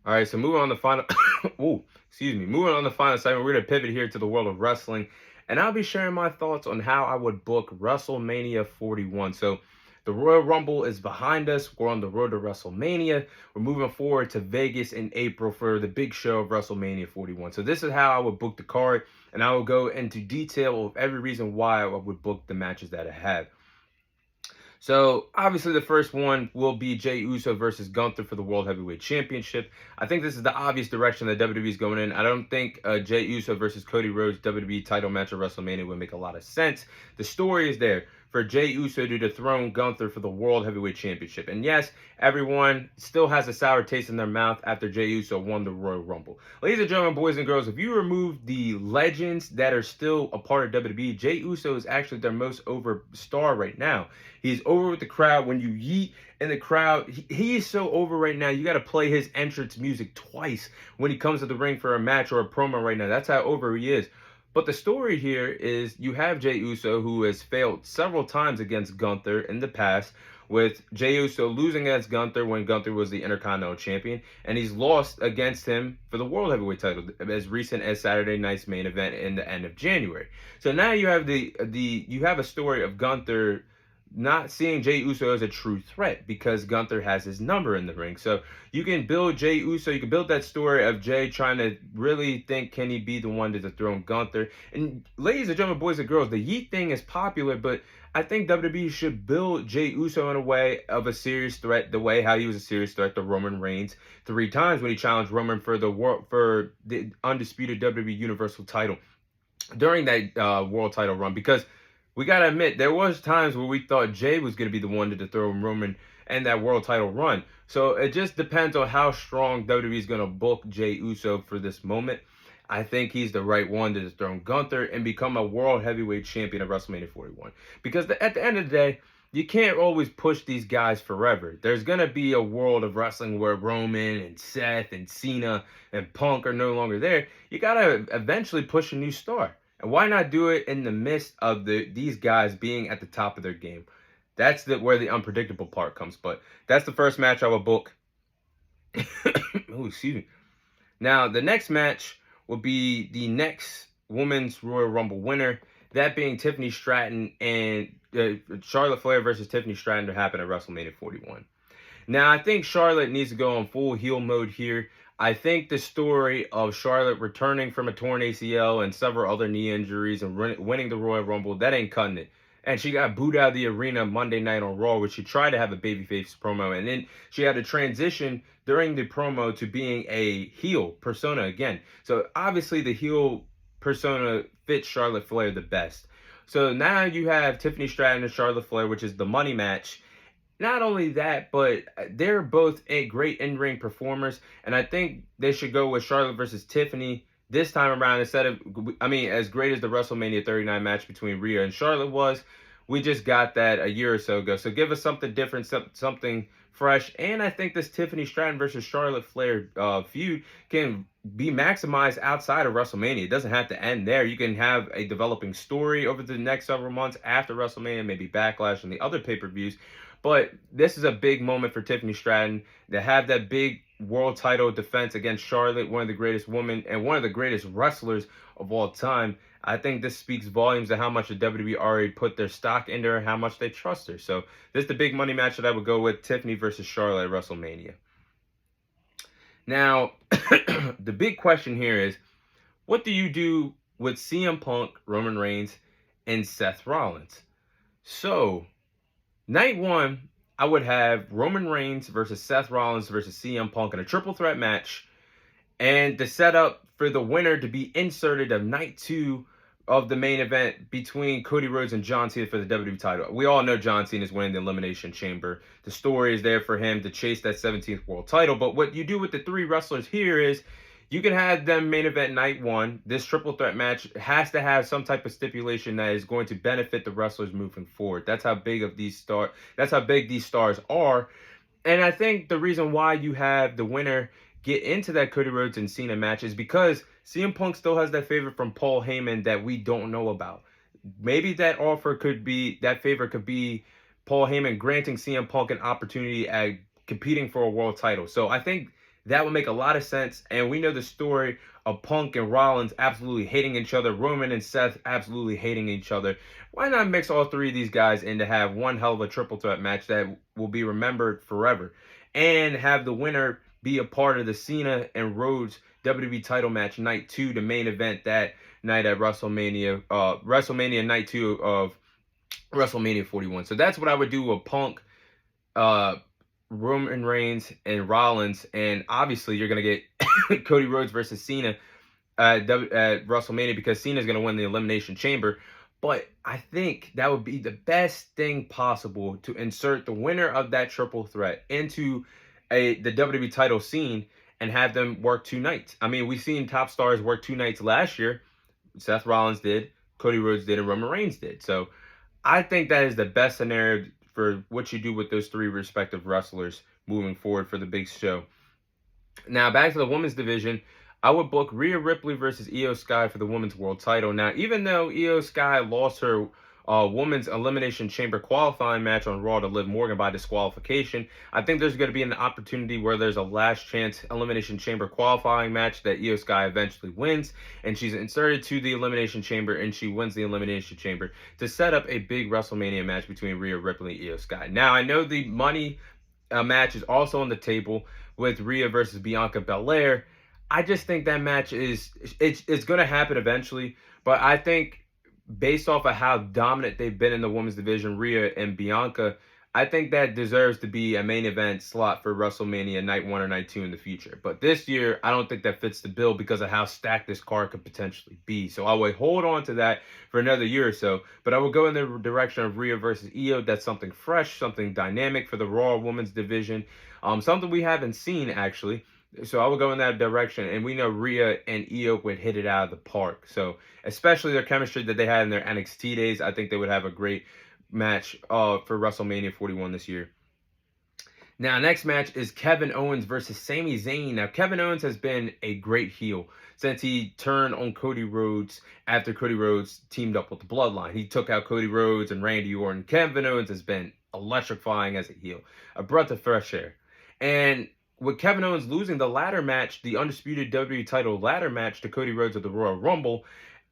All right, so moving on to the final, ooh, excuse me, moving on to the final segment, we're gonna pivot here to the world of wrestling, and I'll be sharing my thoughts on how I would book WrestleMania 41. So, the Royal Rumble is behind us. We're on the road to WrestleMania. We're moving forward to Vegas in April for the big show of WrestleMania 41. So, this is how I would book the card, and I will go into detail of every reason why I would book the matches that I have. So obviously the first one will be Jey Uso versus Gunther for the World Heavyweight Championship. I think this is the obvious direction that WWE is going in. I don't think Jey Uso versus Cody Rhodes WWE title match at WrestleMania would make a lot of sense. The story is there for Jey Uso to dethrone Gunther for the World Heavyweight Championship. And yes, everyone still has a sour taste in their mouth after Jey Uso won the Royal Rumble. Ladies and gentlemen, boys and girls, if you remove the legends that are still a part of WWE, Jey Uso is actually their most over star right now. He's over with the crowd. When you yeet in the crowd, he is so over right now. You got to play his entrance music twice when he comes to the ring for a match or a promo right now. That's how over he is. But the story here is you have Jey Uso, who has failed several times against Gunther in the past, with Jey Uso losing against Gunther when Gunther was the Intercontinental Champion, and he's lost against him for the World Heavyweight title as recent as Saturday night's main event in the end of January. So now you have you have a story of Gunther not seeing Jey Uso as a true threat because Gunther has his number in the ring. So you can build Jey Uso, you can build that story of Jey trying to really think, can he be the one to dethrone Gunther? And ladies and gentlemen, boys and girls, the Yeet thing is popular, but I think WWE should build Jey Uso in a way of a serious threat, the way how he was a serious threat to Roman Reigns 3 times when he challenged Roman for the undisputed WWE Universal title during that world title run, because we got to admit, there was times where we thought Jey was going to be the one to dethrone Roman and that world title run. So it just depends on how strong WWE is going to book Jey Uso for this moment. I think he's the right one to dethrone Gunther and become a world heavyweight champion of WrestleMania 41. Because at the end of the day, you can't always push these guys forever. There's going to be a world of wrestling where Roman and Seth and Cena and Punk are no longer there. You got to eventually push a new star. And why not do it in the midst of these guys being at the top of their game? That's where the unpredictable part comes. But that's the first match I will book. Oh, excuse me. Now, the next match will be the next Women's Royal Rumble winner. That being Tiffany Stratton and Charlotte Flair versus Tiffany Stratton to happen at WrestleMania 41. Now, I think Charlotte needs to go on full heel mode here. I think the story of Charlotte returning from a torn ACL and several other knee injuries and winning the Royal Rumble, that ain't cutting it. And she got booed out of the arena Monday night on Raw, where she tried to have a babyface promo. And then she had to transition during the promo to being a heel persona again. So obviously the heel persona fits Charlotte Flair the best. So now you have Tiffany Stratton and Charlotte Flair, which is the money match. Not only that, but they're both great in-ring performers, and I think they should go with Charlotte versus Tiffany this time around instead of, I mean, as great as the WrestleMania 39 match between Rhea and Charlotte was, we just got that a year or so ago. So give us something different, something fresh, and I think this Tiffany Stratton versus Charlotte Flair feud can be maximized outside of WrestleMania. It doesn't have to end there. You can have a developing story over the next several months after WrestleMania, maybe Backlash and the other pay-per-views. But this is a big moment for Tiffany Stratton to have that big world title defense against Charlotte, one of the greatest women and one of the greatest wrestlers of all time. I think this speaks volumes to how much the WWE already put their stock into her and how much they trust her. So this is the big money match that I would go with, Tiffany versus Charlotte at WrestleMania. Now, the big question here is, what do you do with CM Punk, Roman Reigns, and Seth Rollins? So night one, I would have Roman Reigns versus Seth Rollins versus CM Punk in a triple threat match, and the setup for the winner to be inserted of night two of the main event between Cody Rhodes and John Cena for the WWE title. We all know John Cena is winning the Elimination Chamber. The story is there for him to chase that 17th world title, but what you do with the 3 wrestlers here is you can have them main event night one. This triple threat match has to have some type of stipulation that is going to benefit the wrestlers moving forward. That's how big these stars are. And I think the reason why you have the winner get into that Cody Rhodes and Cena match is because CM Punk still has that favor from Paul Heyman that we don't know about. Maybe that favor could be Paul Heyman granting CM Punk an opportunity at competing for a world title. So I think That would make a lot of sense. And we know the story of Punk and Rollins absolutely hating each other, Roman and Seth absolutely hating each other. Why not mix all three of these guys in to have one hell of a triple threat match that will be remembered forever, and have the winner be a part of the Cena and Rhodes WWE title match night 2, the main event that night at WrestleMania night 2 of WrestleMania 41. So that's what I would do with Punk, uh, Roman Reigns, and Rollins. And obviously, you're going to get Cody Rhodes versus Cena at WrestleMania, because Cena's going to win the Elimination Chamber. But I think that would be the best thing possible, to insert the winner of that triple threat into the WWE title scene and have them work 2 nights. I mean, we've seen top stars work 2 nights last year. Seth Rollins did, Cody Rhodes did, and Roman Reigns did. So I think that is the best scenario for what you do with those 3 respective wrestlers moving forward for the big show. Now, back to the women's division, I would book Rhea Ripley versus Io Sky for the women's world title. Now, even though Io Sky lost her women's Elimination Chamber qualifying match on Raw to Liv Morgan by disqualification, I think there's going to be an opportunity where there's a last chance Elimination Chamber qualifying match that Io Sky eventually wins, and she's inserted to the Elimination Chamber, and she wins the Elimination Chamber to set up a big WrestleMania match between Rhea Ripley and Io Sky. Now, I know the money match is also on the table with Rhea versus Bianca Belair. I just think that match it's going to happen eventually, but I think based off of how dominant they've been in the women's division, Rhea and Bianca, I think that deserves to be a main event slot for WrestleMania night 1 or night 2 in the future. But this year, I don't think that fits the bill because of how stacked this card could potentially be. So I would hold on to that for another year or so. But I will go in the direction of Rhea versus Io. That's something fresh, something dynamic for the Raw women's division. Something we haven't seen, actually. So I would go in that direction, and we know Rhea and Io would hit it out of the park. So especially their chemistry that they had in their NXT days, I think they would have a great match for WrestleMania 41 this year. Now, next match is Kevin Owens versus Sami Zayn. Now, Kevin Owens has been a great heel since he turned on Cody Rhodes after Cody Rhodes teamed up with the Bloodline. He took out Cody Rhodes and Randy Orton. Kevin Owens has been electrifying as a heel, a breath of fresh air. And with Kevin Owens losing the ladder match, the undisputed WWE title ladder match to Cody Rhodes at the Royal Rumble,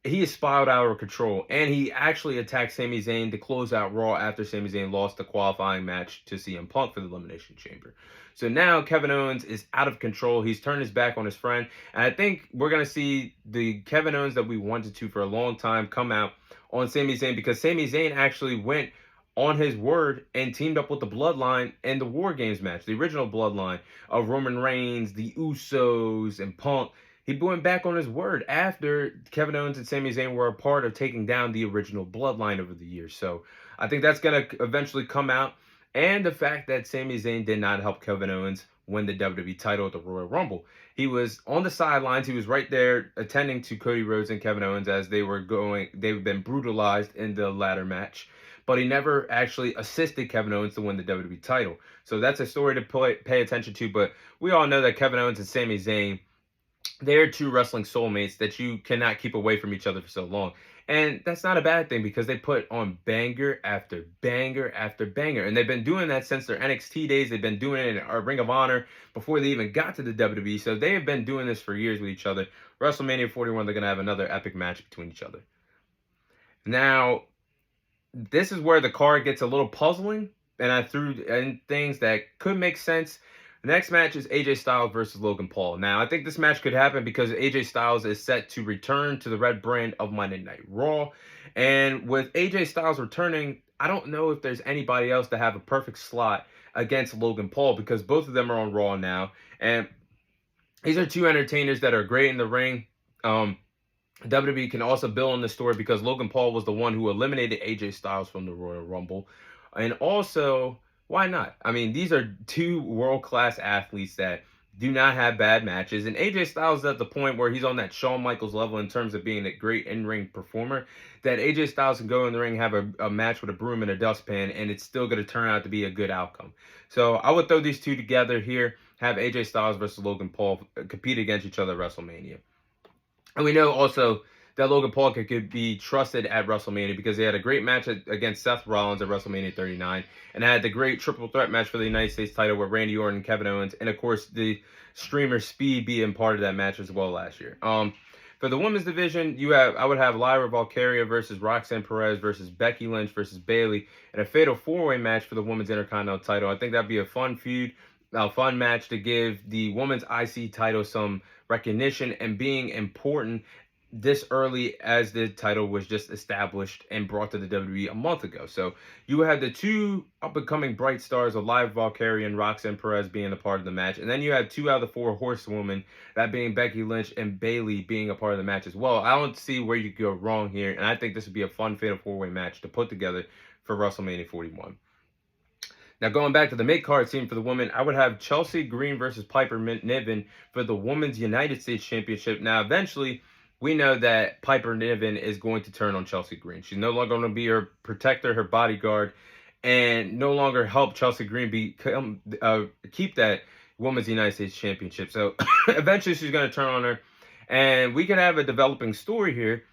he is spiraled out of control, and he actually attacked Sami Zayn to close out Raw after Sami Zayn lost the qualifying match to CM Punk for the Elimination Chamber. So now Kevin Owens is out of control. He's turned his back on his friend, and I think we're going to see the Kevin Owens that we wanted to for a long time come out on Sami Zayn, because Sami Zayn actually went on his word and teamed up with the Bloodline in the War Games match, the original Bloodline of Roman Reigns, the Usos, and Punk. He went back on his word after Kevin Owens and Sami Zayn were a part of taking down the original Bloodline over the years. So I think that's going to eventually come out. And the fact that Sami Zayn did not help Kevin Owens win the WWE title at the Royal Rumble. He was on the sidelines. He was right there attending to Cody Rhodes and Kevin Owens as they've been brutalized in the ladder match. But he never actually assisted Kevin Owens to win the WWE title. So that's a story to pay attention to. But we all know that Kevin Owens and Sami Zayn, they're 2 wrestling soulmates that you cannot keep away from each other for so long. And that's not a bad thing, because they put on banger after banger after banger. And they've been doing that since their NXT days. They've been doing it in Ring of Honor before they even got to the WWE. So they have been doing this for years with each other. WrestleMania 41, they're going to have another epic match between each other. Now, this is where the card gets a little puzzling, and I threw in things that could make sense. The next match is AJ Styles versus Logan Paul. Now, I think this match could happen because AJ Styles is set to return to the red brand of Monday Night Raw. And with AJ Styles returning, I don't know if there's anybody else to have a perfect slot against Logan Paul, because both of them are on Raw now. And these are 2 entertainers that are great in the ring. WWE can also build on the story because Logan Paul was the one who eliminated AJ Styles from the Royal Rumble. And also, why not? I mean, these are 2 world-class athletes that do not have bad matches. And AJ Styles is at the point where he's on that Shawn Michaels level in terms of being a great in-ring performer, that AJ Styles can go in the ring, have a match with a broom and a dustpan, and it's still going to turn out to be a good outcome. So I would throw these 2 together here, have AJ Styles versus Logan Paul compete against each other at WrestleMania. And we know also that Logan Paul could be trusted at WrestleMania, because they had a great match against Seth Rollins at WrestleMania 39, and had the great triple threat match for the United States title with Randy Orton and Kevin Owens, and of course the streamer Speed being part of that match as well last year. For the women's division, I would have Lyra Valkyria versus Roxanne Perez versus Becky Lynch versus Bayley in a fatal four-way match for the women's Intercontinental title. I think that'd be a fun feud, a fun match to give the women's IC title some recognition and being important this early, as the title was just established and brought to the WWE a month ago. So you had the two up-and-coming bright stars of Live Valkyria and Roxanne Perez being a part of the match. And then you had 2 out of the 4 horsewomen, that being Becky Lynch and Bayley, being a part of the match as well. I don't see where you could go wrong here, and I think this would be a fun fatal four-way match to put together for WrestleMania 41. Now, going back to the mid-card team for the women, I would have Chelsea Green versus Piper Niven for the Women's United States Championship. Now, eventually, we know that Piper Niven is going to turn on Chelsea Green. She's no longer going to be her protector, her bodyguard, and no longer help Chelsea Green keep that Women's United States Championship. So eventually she's going to turn on her, and we could have a developing story here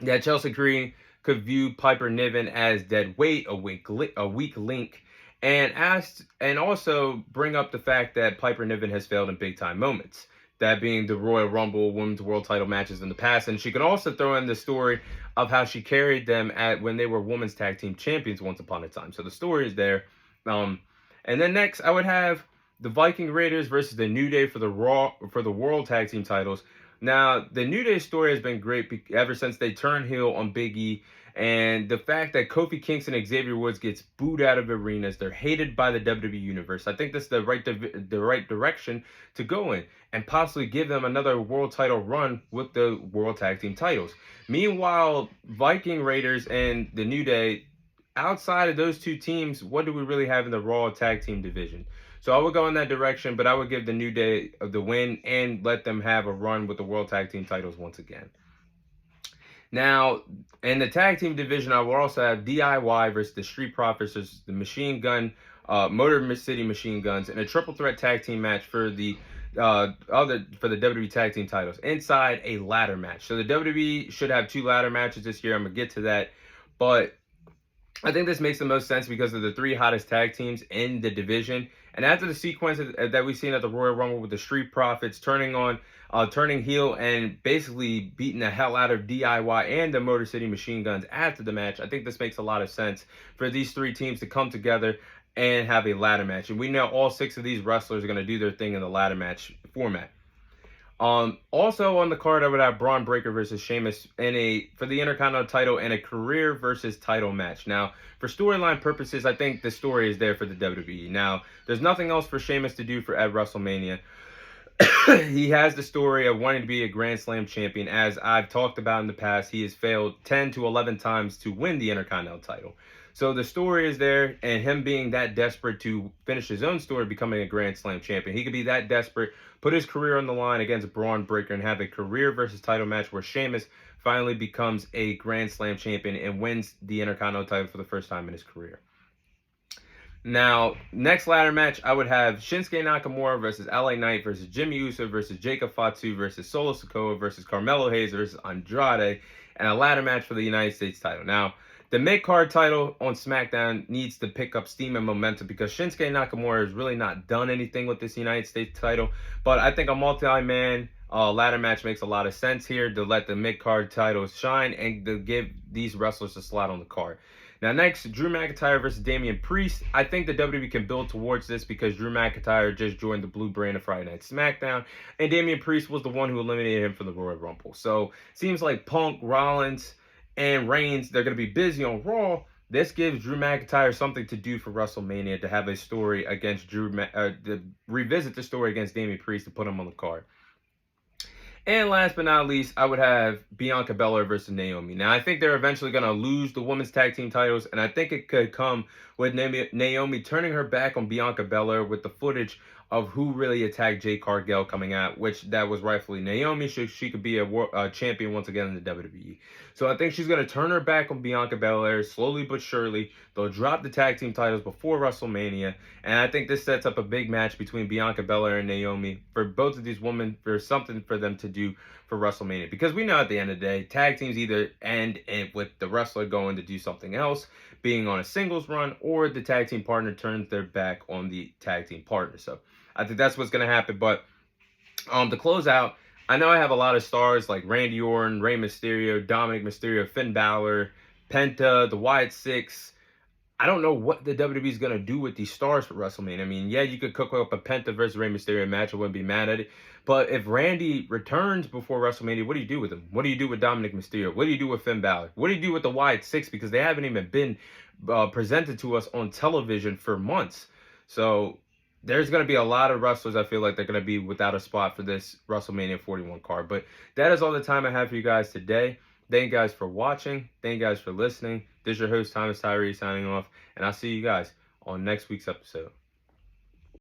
that Chelsea Green could view Piper Niven as dead weight, a weak link, and also bring up the fact that Piper Niven has failed in big time moments. That being the Royal Rumble Women's World Title matches in the past. And she can also throw in the story of how she carried them when they were Women's Tag Team Champions once upon a time. So the story is there. And then next, I would have the Viking Raiders versus the New Day for the World Tag Team titles. Now, the New Day story has been great ever since they turned heel on Big E. And the fact that Kofi Kingston and Xavier Woods gets booed out of arenas, they're hated by the WWE Universe. I think that's the right direction to go in, and possibly give them another world title run with the World Tag Team titles. Meanwhile, Viking Raiders and the New Day, outside of those two teams, what do we really have in the Raw Tag Team division? So I would go in that direction, but I would give the New Day the win and let them have a run with the World Tag Team titles once again. Now, in the tag team division, I will also have DIY versus the Street Profits versus the Motor City Machine Guns in a triple threat tag team match for the WWE tag team titles inside a ladder match. So the WWE should have 2 ladder matches this year. I'm gonna get to that, but I think this makes the most sense because of the 3 hottest tag teams in the division. And after the sequence that we've seen at the Royal Rumble with the Street Profits turning heel and basically beating the hell out of DIY and the Motor City Machine Guns after the match, I think this makes a lot of sense for these 3 teams to come together and have a ladder match. And we know all 6 of these wrestlers are going to do their thing in the ladder match format. Also on the card, I would have Braun Breaker versus Sheamus for the Intercontinental title and a career versus title match. Now, for storyline purposes, I think the story is there for the WWE. Now, there's nothing else for Sheamus to do at WrestleMania. He has the story of wanting to be a Grand Slam champion. As I've talked about in the past, he has failed 10 to 11 times to win the Intercontinental title. So the story is there, and him being that desperate to finish his own story, becoming a Grand Slam champion. He could be that desperate, put his career on the line against Braun Breaker and have a career versus title match where Sheamus finally becomes a Grand Slam champion and wins the Intercontinental title for the first time in his career. Now, next ladder match, I would have Shinsuke Nakamura versus LA Knight versus Jimmy Uso versus Jacob Fatu versus Solo Sikoa versus Carmelo Hayes versus Andrade, and a ladder match for the United States title. Now, the mid-card title on SmackDown needs to pick up steam and momentum because Shinsuke Nakamura has really not done anything with this United States title. But I think a multi-man ladder match makes a lot of sense here to let the mid-card titles shine and to give these wrestlers a slot on the card. Now next, Drew McIntyre versus Damian Priest. I think the WWE can build towards this because Drew McIntyre just joined the Blue Brand of Friday Night SmackDown, and Damian Priest was the one who eliminated him from the Royal Rumble. So seems like Punk, Rollins, and Reigns, they're going to be busy on Raw. This gives Drew McIntyre something to do for WrestleMania, to have a story against to revisit the story against Damian Priest to put him on the card. And last but not least, I would have Bianca Belair versus Naomi. Now, I think they're eventually going to lose the women's tag team titles, and I think it could come with Naomi turning her back on Bianca Belair with the footage of who really attacked Jade Cargill coming out, which that was rightfully Naomi. She could be a champion once again in the WWE. So I think she's going to turn her back on Bianca Belair slowly but surely. They'll drop the tag team titles before WrestleMania. And I think this sets up a big match between Bianca Belair and Naomi for both of these women, for something for them to do for WrestleMania. Because we know at the end of the day, tag teams either end with the wrestler going to do something else, being on a singles run, or the tag team partner turns their back on the tag team partner. So I think that's what's going to happen. But to close out, I know I have a lot of stars like Randy Orton, Rey Mysterio, Dominic Mysterio, Finn Balor, Penta, the Wyatt Six. I don't know what the WWE is going to do with these stars for WrestleMania. I mean, yeah, you could cook up a Penta versus Rey Mysterio match. I wouldn't be mad at it. But if Randy returns before WrestleMania, what do you do with him? What do you do with Dominic Mysterio? What do you do with Finn Balor? What do you do with the Wyatt Six? Because they haven't even been presented to us on television for months. So there's going to be a lot of wrestlers I feel like they're going to be without a spot for this WrestleMania 41 card. But that is all the time I have for you guys today. Thank you guys for watching. Thank you guys for listening. This is your host, Thomas Tyree, signing off. And I'll see you guys on next week's episode.